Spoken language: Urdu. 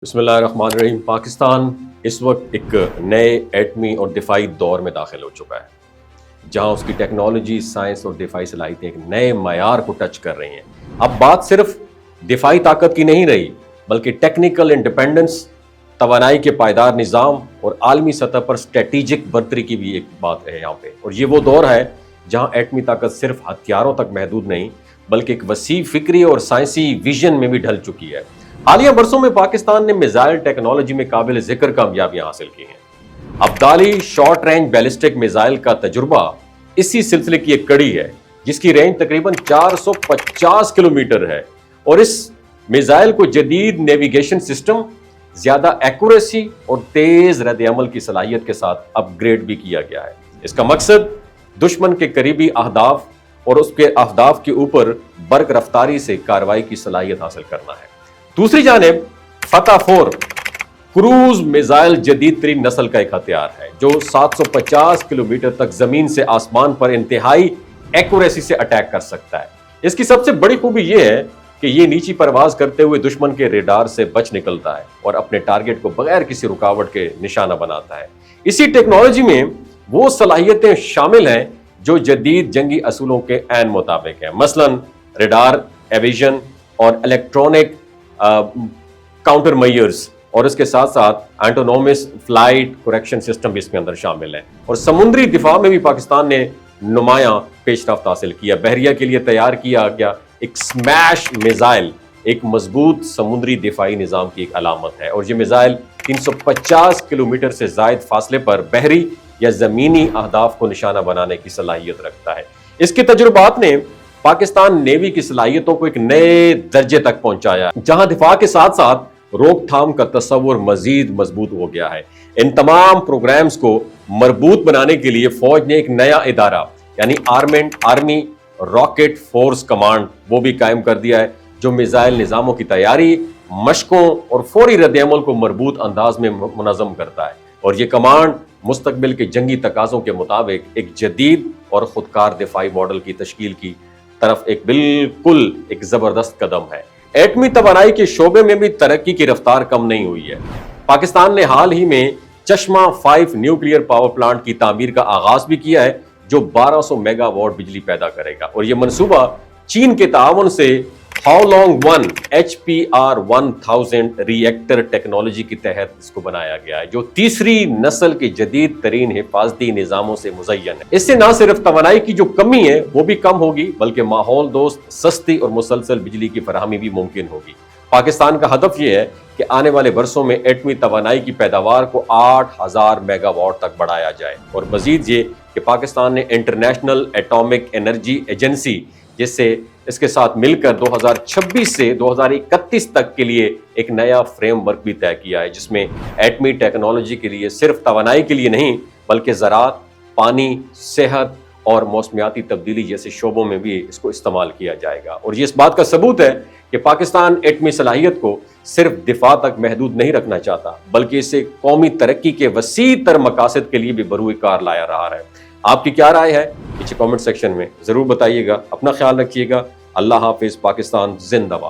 بسم اللہ الرحمن الرحیم۔ پاکستان اس وقت ایک نئے ایٹمی اور دفاعی دور میں داخل ہو چکا ہے، جہاں اس کی ٹیکنالوجی، سائنس اور دفاعی صلاحیتیں ایک نئے معیار کو ٹچ کر رہی ہیں۔ اب بات صرف دفاعی طاقت کی نہیں رہی، بلکہ ٹیکنیکل انڈیپینڈنس، توانائی کے پائیدار نظام اور عالمی سطح پر اسٹریٹجک برتری کی بھی ایک بات ہے یہاں پہ۔ اور یہ وہ دور ہے جہاں ایٹمی طاقت صرف ہتھیاروں تک محدود نہیں، بلکہ ایک وسیع فکری اور سائنسی ویژن میں بھی ڈھل چکی ہے۔ حالیہ برسوں میں پاکستان نے میزائل ٹیکنالوجی میں قابل ذکر کامیابیاں حاصل کی ہیں۔ Abdali short range ballistic missile کا تجربہ اسی سلسلے کی ایک کڑی ہے، جس کی رینج تقریباً 450 کلومیٹر ہے، اور اس میزائل کو جدید نیویگیشن سسٹم، زیادہ ایکوریسی اور تیز رد عمل کی صلاحیت کے ساتھ اپ گریڈ بھی کیا گیا ہے۔ اس کا مقصد دشمن کے قریبی اہداف اور اس کے اہداف کے اوپر برق رفتاری سے کارروائی کی صلاحیت حاصل کرنا ہے۔ دوسری جانب فتح 4 کروز میزائل جدید ترین نسل کا ایک ہتھیار ہے، جو 750 کلومیٹر تک زمین سے آسمان پر انتہائی ایکوریسی سے اٹیک کر سکتا ہے۔ اس کی سب سے بڑی خوبی یہ ہے کہ یہ نیچی پرواز کرتے ہوئے دشمن کے ریڈار سے بچ نکلتا ہے اور اپنے ٹارگٹ کو بغیر کسی رکاوٹ کے نشانہ بناتا ہے۔ اسی ٹیکنالوجی میں وہ صلاحیتیں شامل ہیں جو جدید جنگی اصولوں کے عین مطابق ہیں، مثلاً ریڈار ایویژن اور الیکٹرونک کاؤنٹر میئرز، اور اس کے ساتھ ساتھ آٹونومس فلائٹ کریکشن سسٹم بھی اس کے اندر شامل ہیں۔ اور سمندری دفاع میں بھی پاکستان نے نمایاں پیش رفت حاصل کیا۔ بحریہ کے لیے تیار کیا گیا ایک اسمیش میزائل ایک مضبوط سمندری دفاعی نظام کی ایک علامت ہے، اور یہ میزائل 350 کلومیٹر سے زائد فاصلے پر بحری یا زمینی اہداف کو نشانہ بنانے کی صلاحیت رکھتا ہے۔ اس کے تجربات نے پاکستان نیوی کی صلاحیتوں کو ایک نئے درجے تک پہنچایا، جہاں دفاع کے ساتھ ساتھ روک تھام کا تصور مزید مضبوط ہو گیا ہے۔ ان تمام پروگرامز کو مربوط بنانے کے لیے فوج نے ایک نیا ادارہ یعنی آرمی راکٹ فورس کمانڈ وہ بھی قائم کر دیا ہے، جو میزائل نظاموں کی تیاری، مشقوں اور فوری رد عمل کو مربوط انداز میں منظم کرتا ہے۔ اور یہ کمانڈ مستقبل کے جنگی تقاضوں کے مطابق ایک جدید اور خودکار دفاعی ماڈل کی تشکیل کی طرف ایک زبردست قدم ہے۔ ایٹمی توانائی کے شعبے میں بھی ترقی کی رفتار کم نہیں ہوئی ہے۔ پاکستان نے حال ہی میں چشمہ 5 نیوکلیئر پاور پلانٹ کی تعمیر کا آغاز بھی کیا ہے، جو 1200 میگا واٹ بجلی پیدا کرے گا، اور یہ منصوبہ چین کے تعاون سے ہاولونگ 1 HPR-1000 ری ایکٹر ٹیکنالوجی کے تحت اس کو بنایا گیا ہے، جو تیسری نسل کے جدید ترین حفاظتی نظاموں سے مزین ہے۔ اس سے نہ صرف توانائی کی جو کمی ہے وہ بھی کم ہوگی، بلکہ ماحول دوست، سستی اور مسلسل بجلی کی فراہمی بھی ممکن ہوگی۔ پاکستان کا ہدف یہ ہے کہ آنے والے برسوں میں ایٹمی توانائی کی پیداوار کو 8000 میگا واٹ تک بڑھایا جائے، اور مزید یہ کہ پاکستان نے انٹرنیشنل ایٹامک انرجی ایجنسی جس سے اس کے ساتھ مل کر 2026 سے 2031 تک کے لیے ایک نیا فریم ورک بھی طے کیا ہے، جس میں ایٹمی ٹیکنالوجی کے لیے صرف توانائی کے لیے نہیں، بلکہ زراعت، پانی، صحت اور موسمیاتی تبدیلی جیسے شعبوں میں بھی اس کو استعمال کیا جائے گا۔ اور یہ اس بات کا ثبوت ہے کہ پاکستان ایٹمی صلاحیت کو صرف دفاع تک محدود نہیں رکھنا چاہتا، بلکہ اسے قومی ترقی کے وسیع تر مقاصد کے لیے بھی بروئے کار لایا رہا ہے۔ آپ کی کیا رائے ہے؟ نیچے کامنٹ سیکشن میں ضرور بتائیے گا۔ اپنا خیال رکھیے گا۔ اللہ حافظ۔ پاکستان زندہ باد۔